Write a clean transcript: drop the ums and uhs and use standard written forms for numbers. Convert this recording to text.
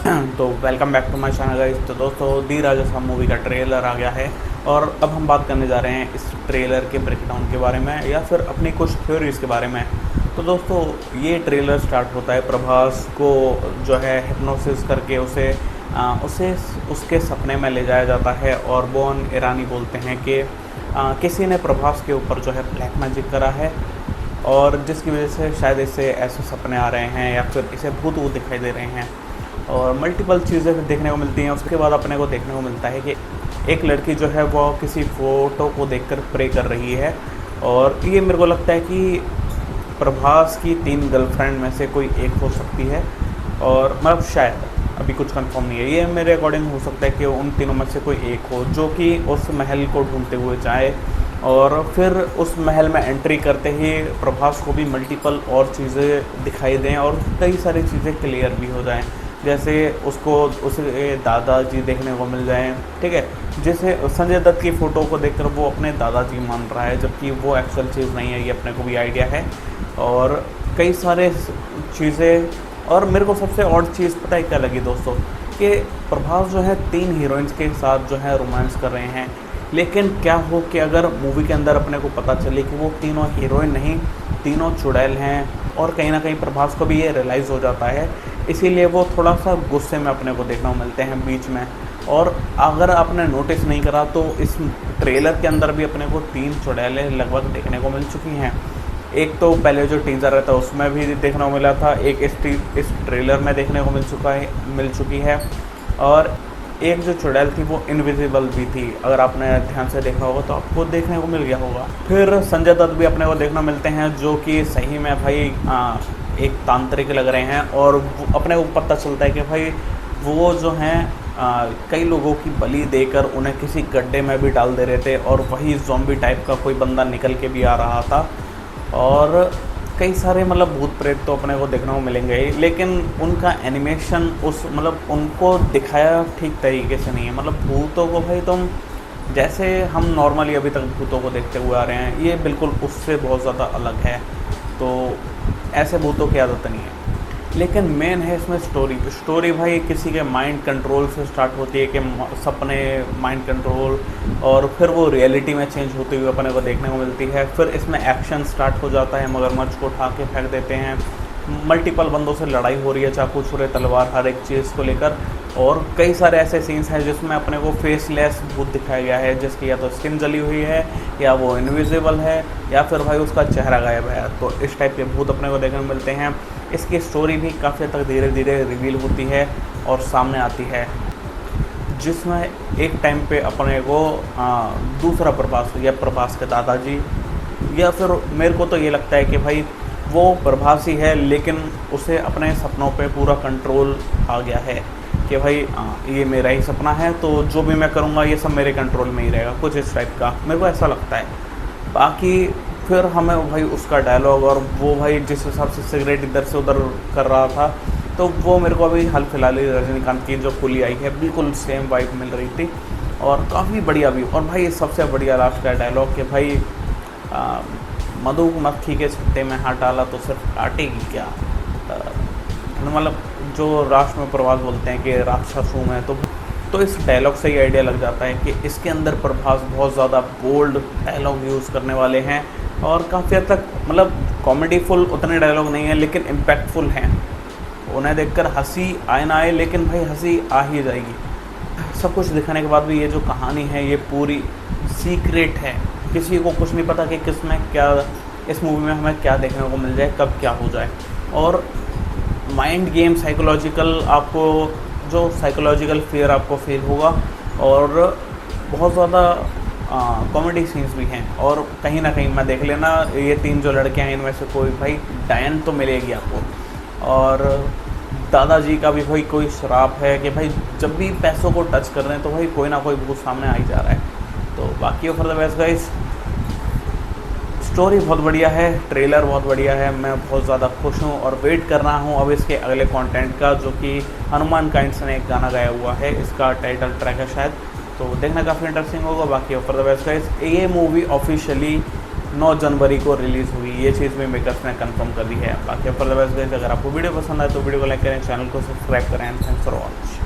तो welcome back to my channel guys. तो दोस्तों दी राजा साहब मूवी का ट्रेलर आ गया है और अब हम बात करने जा रहे हैं इस ट्रेलर के ब्रेकडाउन के बारे में या फिर अपनी कुछ थ्योरीज के बारे में। तो दोस्तों ये ट्रेलर स्टार्ट होता है प्रभास को जो है हिप्नोसिस करके उसे उसके सपने में ले जाया जाता है और बोन ईरानी बोलते हैं कि किसी ने प्रभास के ऊपर जो है ब्लैक मैजिक करा है और जिसकी वजह से शायद इसे ऐसे सपने आ रहे हैं या फिर इसे भूत दिखाई दे रहे हैं और मल्टीपल चीज़ें देखने को मिलती हैं। उसके बाद अपने को देखने को मिलता है कि एक लड़की जो है वो किसी फ़ोटो को देखकर प्रे कर रही है और ये मेरे को लगता है कि प्रभास की 3 गर्लफ्रेंड में से कोई एक हो सकती है और मतलब शायद अभी कुछ कंफर्म नहीं है। ये मेरे अकॉर्डिंग हो सकता है कि उन तीनों में से कोई एक हो जो कि उस महल को ढूंढते हुए जाए और फिर उस महल में एंट्री करते ही प्रभास को भी मल्टीपल और चीज़ें दिखाई दें और कई सारी चीज़ें क्लियर भी हो जाएं। जैसे उसे दादाजी देखने को मिल जाएं, ठीक है, जैसे संजय दत्त की फ़ोटो को देखकर वो अपने दादाजी मान रहा है जबकि वो एक्चुअल चीज़ नहीं है, ये अपने को भी आइडिया है। और कई सारे चीज़ें और मेरे को सबसे ऑड चीज़ पता है क्या लगी दोस्तों कि प्रभास जो है 3 हीरोइंस के साथ जो है रोमांस कर रहे हैं, लेकिन क्या हो कि अगर मूवी के अंदर अपने को पता चले कि वो तीनों हीरोइन नहीं, तीनों चुड़ैल हैं और कहीं ना कहीं प्रभास को भी ये रियलाइज़ हो जाता है, इसीलिए वो थोड़ा सा गुस्से में अपने को देखने को मिलते हैं बीच में। और अगर आपने नोटिस नहीं करा तो इस ट्रेलर के अंदर भी अपने को 3 चुड़ैलें लगभग देखने को मिल चुकी हैं। एक तो पहले जो टीज़र रहता उसमें भी देखने को मिला था, एक इस ट्रेलर में देखने को मिल चुकी है और एक जो चुड़ैल थी वो इनविजिबल भी थी। अगर आपने ध्यान से देखा होगा तो आपको देखने को मिल गया होगा। फिर संजय दत्त भी अपने को देखने मिलते हैं जो कि सही में भाई एक तांत्रिक लग रहे हैं और अपने को पता चलता है कि भाई वो जो हैं कई लोगों की बलि देकर उन्हें किसी गड्ढे में भी डाल दे रहे थे और वही ज़ॉम्बी टाइप का कोई बंदा निकल के भी आ रहा था और कई सारे मतलब भूत प्रेत तो अपने को देखने को मिलेंगे ही, लेकिन उनका एनिमेशन उनको दिखाया ठीक तरीके से नहीं है। मतलब भूतों को भाई तुम जैसे हम नॉर्मली अभी तक भूतों को देखते हुए आ रहे हैं, ये बिल्कुल उससे बहुत ज़्यादा अलग है। तो ऐसे भूतों की आदत नहीं है। लेकिन मेन है इसमें स्टोरी भाई किसी के माइंड कंट्रोल से स्टार्ट होती है कि सपने माइंड कंट्रोल और फिर वो रियलिटी में चेंज होती हुई अपने को देखने को मिलती है। फिर इसमें एक्शन स्टार्ट हो जाता है, मगरमच्छ को उठा के फेंक देते हैं, मल्टीपल बंदों से लड़ाई हो रही है, चाकू छुरे तलवार हर एक चीज़ को लेकर। और कई सारे ऐसे सीन्स हैं जिसमें अपने को फेसलेस भूत दिखाया गया है जिसकी या तो स्किन जली हुई है या वो इनविजिबल है या फिर भाई उसका चेहरा गायब है। तो इस टाइप के भूत अपने को देखने को मिलते हैं। इसकी स्टोरी भी काफ़ी तक धीरे धीरे रिवील होती है और सामने आती है, जिसमें एक टाइम पे अपने को दूसरा प्रभास या प्रभास के दादाजी या फिर मेरे को तो ये लगता है कि भाई वो प्रभास ही है, लेकिन उसे अपने सपनों पे पूरा कंट्रोल आ गया है कि भाई ये मेरा ही सपना है तो जो भी मैं करूँगा ये सब मेरे कंट्रोल में ही रहेगा, कुछ इस टाइप का मेरे को ऐसा लगता है। बाकी फिर हमें भाई उसका डायलॉग और वो भाई जिस हिसाब से सिगरेट इधर से उधर कर रहा था तो वो मेरे को अभी हाल फिलहाल ही रजनीकांत की जो कुली आई है बिल्कुल सेम वाइब मिल रही थी और काफ़ी बढ़िया भी। और भाई सबसे बढ़िया लास्ट का डायलॉग कि भाई मधुमक्खी के छत्ते में हाथ डाला तो सिर्फ काटेगी क्या, मतलब जो राष्ट्र में प्रभास बोलते हैं कि राक्षस हूँ मैं, तो इस डायलॉग से ही आइडिया लग जाता है कि इसके अंदर प्रभास बहुत ज़्यादा बोल्ड डायलॉग यूज़ करने वाले हैं और काफ़ी हद तक मतलब कॉमेडीफुल उतने डायलॉग नहीं है लेकिन इम्पैक्टफुल हैं। उन्हें देखकर हंसी आए ना आए लेकिन भाई हंसी आ ही जाएगी। सब कुछ दिखाने के बाद भी ये जो कहानी है ये पूरी सीक्रेट है, किसी को कुछ नहीं पता कि किसमें क्या, इस मूवी में हमें क्या देखने को मिल जाए, कब क्या हो जाए। और माइंड गेम साइकोलॉजिकल, आपको जो साइकोलॉजिकल फियर आपको फील होगा और बहुत ज़्यादा कॉमेडी सीन्स भी हैं। और कहीं ना कहीं मैं देख लेना ये 3 जो लड़कियां हैं इनमें से कोई भाई डायन तो मिलेगी आपको। और दादाजी का भी भाई कोई श्राप है कि भाई जब भी पैसों को टच कर रहे हैं तो भाई कोई ना कोई भूत सामने आ ही जा रहा है। तो बाकी for the best guys, story बहुत बढ़िया है, ट्रेलर बहुत बढ़िया है, मैं बहुत ज़्यादा खुश हूँ और वेट कर रहा हूँ अब इसके अगले कंटेंट का, जो कि हनुमान काइंड्स ने एक गाना गाया हुआ है, इसका टाइटल ट्रैक है शायद, तो देखना काफ़ी इंटरेस्टिंग होगा। बाकी फॉर द बेस्ट गाइस, ये मूवी ऑफिशियली 9 जनवरी को रिलीज़ हुई। ये चीज़ भी मेकर्स ने कंफर्म कर दी है। बाकी फॉर द बेस्ट गाइस, अगर आपको वीडियो पसंद आए तो वीडियो को लाइक करें, चैनल को सब्सक्राइब करें। Thanks for watching.